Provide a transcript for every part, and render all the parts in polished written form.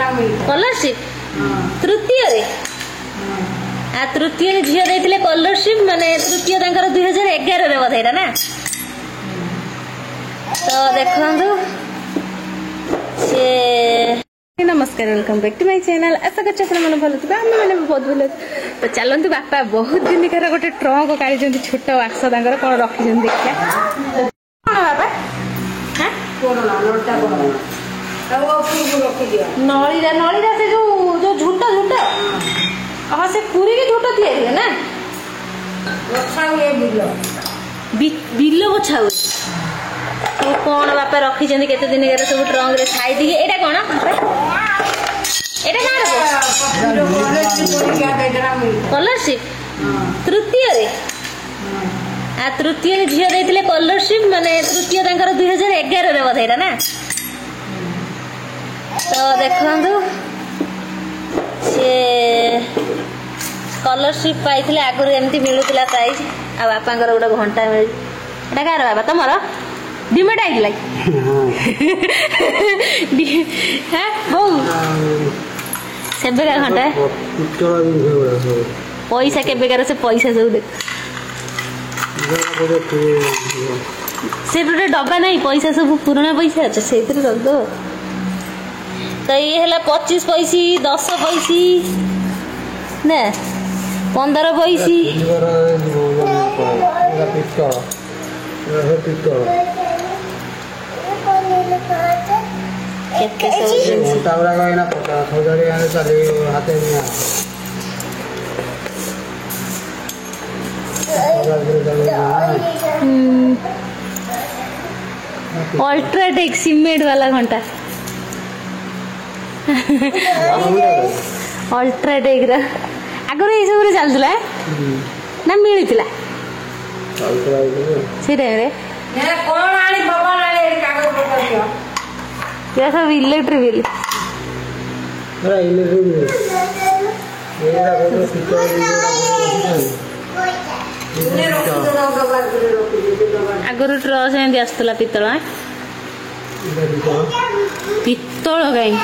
कलरशिप तृतीय तृतीय झील देते कलरशिप माने तृतीय 2011 बोधे ना तो देखु से नमस्कार welcome back to my channel आशा कर मन भल थी आम मैंने बहुत भल तो चलते बापा बहुत दिन कार गोटे ट्रंक काढ़ी छोट बाक्स कौन रखी देखिए नलीरा नलीरा से जो झूठ झूठ हाँ से पूरी की झूठ या ना बिल बछा हुए तो कौन बापा रखी केते दिन सब ट्रंक रे खाई दी एटा कौन कलरशिप तृतीय तृतीय झील देते कलरशिप माने तृतीय 2011 बोधे ना तो देखु से स्कॉलरशिप पाई आगुरी एमती मिलूला प्राइज आ बापा गोटे घंटा मिल कार बाबा तुम डिमेट आई बहु से घंटा पैसा केबेकार से पैसा सब देख से गोटे डब्बा नहीं पैसा सब पुराना पैसा अच्छा से रखदो तो ये है 25 पैसी 10 पैसी ना 15 पैसी अल्ट्राटेक सीमेंट वाला घंटा अल्ट्राटेक आगुरी ये सब चलता ना मिलता से टाइम सब इलेक्ट्रिक बिल आगुरी ट्रस एमती आसला पितल पितल कहीं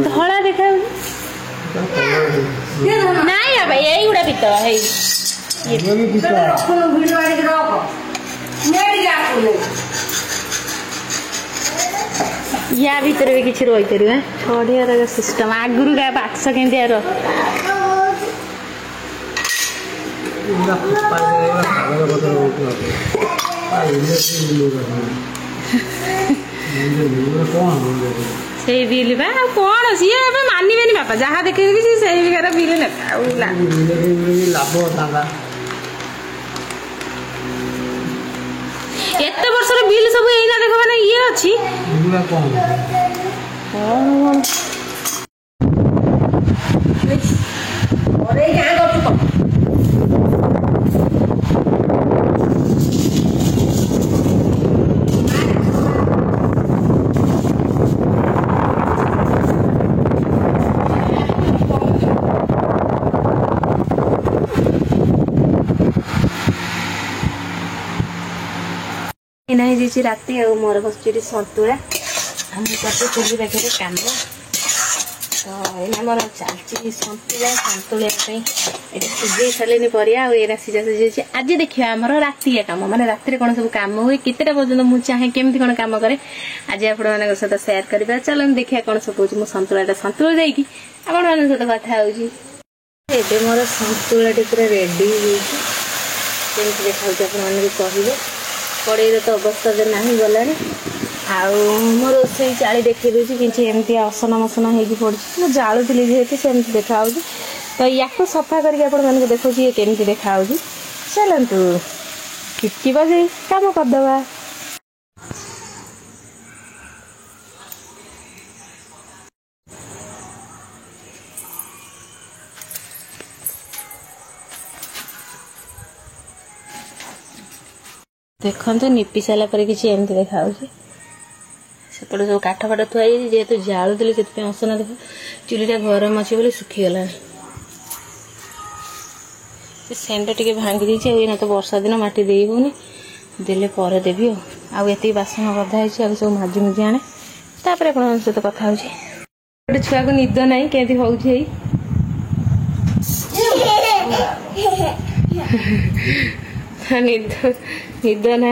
धला देखा नाई भाई यही गुड़ा पितल है या भीतर भी किसी रही पारे छड़ियार सिस्टम आगुरी क्या बाक्स केमती से बिल बा कौन सी मानवे बापा जहाँ देखे से बिल ने लाभ एत वर्ष बिल सब एना देख माने ये अच्छी इना जी राति मोर बस सतुला चूल्ही पाखे कम तो ये मोर चलती सतुला सतुलिया सीझे सारे परिया सीझा सीझे आज देखिए आमर राति कम माने राति कौन सब कम हुए केतेटा पर्यटन मुझे चाहे केमती कौन कम करे आज आपण सहित सेयार करवा चलो देखिए कौन सब कौन सतुला सतुला जाकि आपण सहित कथा हो मोर सतुला पूरा रेडी होमती देखा कहे कड़े तो अवस्था जे ना गला मो रोसे चाली देखे दूसरी किसी एमती असना मसना हो पड़ी जालुली जेहेतु सेमती देखा तो या सफा करके देखो ये केमती देखा चलतु किटकी बजे कम करदे देखते निपी सारा पर किसी एमती देखा सेपटे सब काठ फाट थुआई जेहेतु जालुली से असना देख चुलीटा गरम अच्छे बोले सुखीगला सेंटा टे भांगी देना तो वर्षा दिन माटी दे होनी देले पर देवी आउ ये बासन गधा है सब माजी मुझे आने तापर आप सहित कथा हो गोटे छुआ को निद ना केमती हो निद ना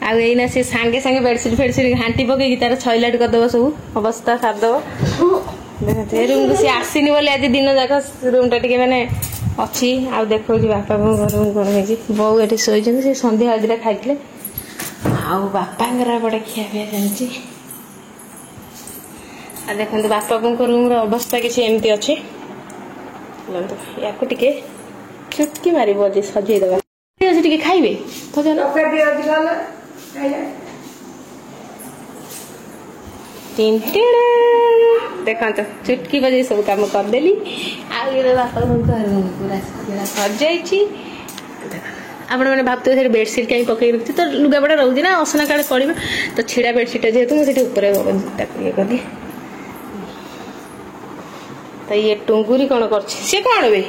आईना से सांगे सांगे बेडसीट फेडसीट घाटी पकई तार छईलाट करदे सब अवस्था सारदब रूम को सी आसनी बोली आज दिन जाक रूम टा टे मैंने अच्छी आ देखा बापा घर कौन है बो ये शोई से सन्ध्या आदि खाई आपार बड़े खिया पिया चलती देखो बापा रूम अवस्था किसी एमती अच्छे या चुटकी मार सजेदेवा टे खाइबे देखा तो चुटकी बजे सब कम करदेली बापा पूरा सजाई आपण मैंने भावते थे बेडसीट कहीं पकई रखी तो लुगापड़ा रोचे ना असना काले पड़ा तो छिड़ा बेडसीट जेहतु मुझे ये कर तो ये टुंगुरी कौन कर कौन बे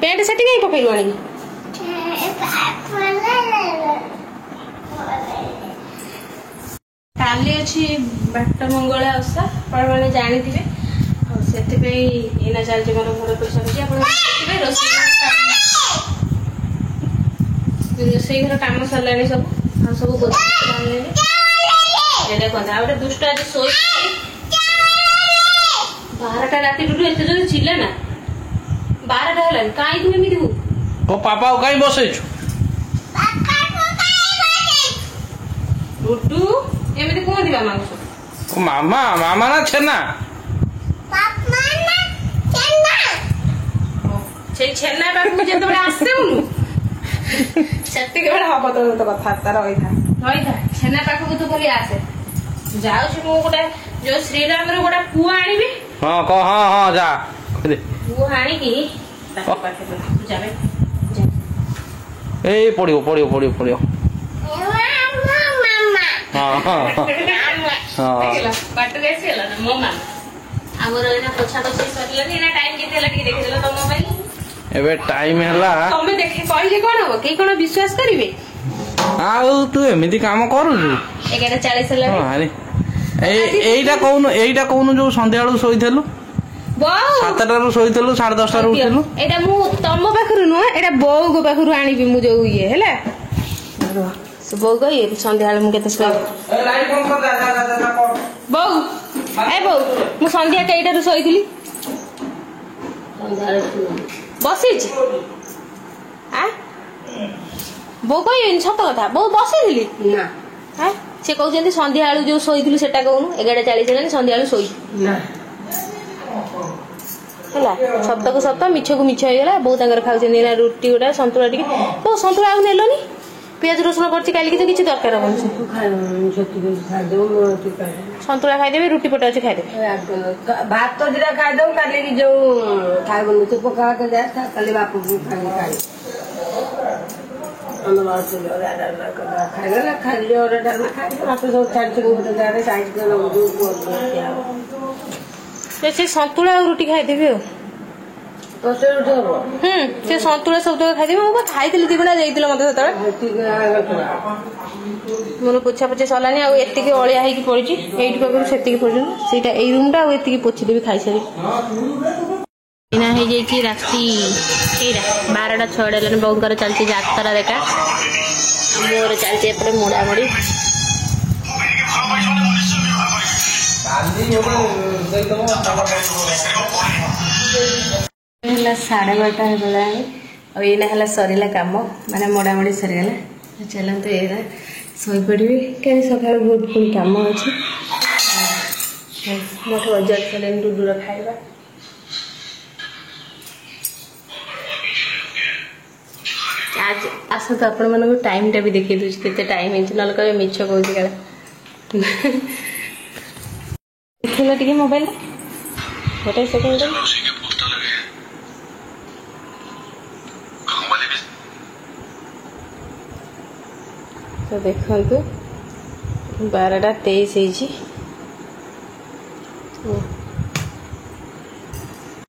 पेंट से कहीं पकड़ू आनी काली अच्छी बाट मंगला ओषा आप जानी थे से चलती मोर घर पैसा रोसई घर कम सरला सब सब देखते दुष्ट आज शो 12टा राति टुटू एत जो चिल्ला ना 12टा है कहीं तुम एमती हो पापा कहीं बसई टुटू एमती कहती मामा को मामा मामा ना छेना से छेना पाखु जो आसू से हम तो कथा रही था छेना पाखु तू खाली आसे जाऊँ गोटे जो श्रीराम गोटे पुआ आनी हाँ कह हाँ हाँ जा पुआ आनिकी ए पड़ो पड़ो पड़ो पड़ो हाँ हाँ हाँ बाटू कैसे ना मो मामा आमर पोछा पोछी सरलानी टाइम केते देखिदेल तुम मोबाइल एबे टाइम है तुम देखे कहले कौन हम कई कौन विश्वास करेंगे तू एमती काम करू 11:40 एईटा कौन जो संध्या शोलु 7टा शोलु 10:30 उठिलु एटा मु तम पाखरु नुह एटा बो गो पाखरु आनिबी मु जो ये हैला से बो गई संध्या मु केते ए लाइट बंद कर जा बो ए बो मु संध्या केइटा रु सोइथिली संध्या बसिच आ बो कोई सत कथा बो बसिथिली ना हां से कहउछन्ती संध्या आलू जो सोइथिलु सेटा कहउनु 11:40 हेलानी संध्या आलू सोई ना हला सप्त को सप्त मिछ को मिछ हो गला बहुत तांगर खाउछन्ती ना रोटी गोटा संतुला टिके बो संतुला आउ नेलोनी पियाज रसुन करछि काली की तो किछि दरकार होबन संतुला खाइ देबे रोटी पटा अछि खाइ देबे भात तो दिरा खाइ दो काली की जो खाइबन तो पका के जा काली बापू को खाइ अनवा से डालना कर खाइला खाली और डालना खाइ आपे सब चार चुन जा रे साइज के लोग जो से संतुला और रोटी खाइ देबे तो से उठो से संतुला सब तो खाइ देबे मो खाइतिली दिबना जाइतिलो मते सतळे मोर पोछा पोछे सलानी आ एति के ओळिया हेकी पड़िची एइट पकरू सेति के पड़जन सेटा एई रूम टा आ एति के पोछि देबी खाइ सारी इना हे जे की राती एइरा 12टा 6टा लन बंकर चलती जातरा देखा मोर चलती एपटे मोड़ा मोड़ी है 12:30 होगा और ये सरला कम माने मोड़ामोड़ी सरीगला चलते ये शोपड़ी कहीं सका बहुत पुणी कम अच्छे मोट बजार चल डुडुर खाइबा आज आस तो आपण मन टाइम टा भी देखी दूसरी केते टाइम है ना कहे मिछ कहूँ क्या देखल टे मोबाइल गोटे सेकेंड तो देखु 12:23 हो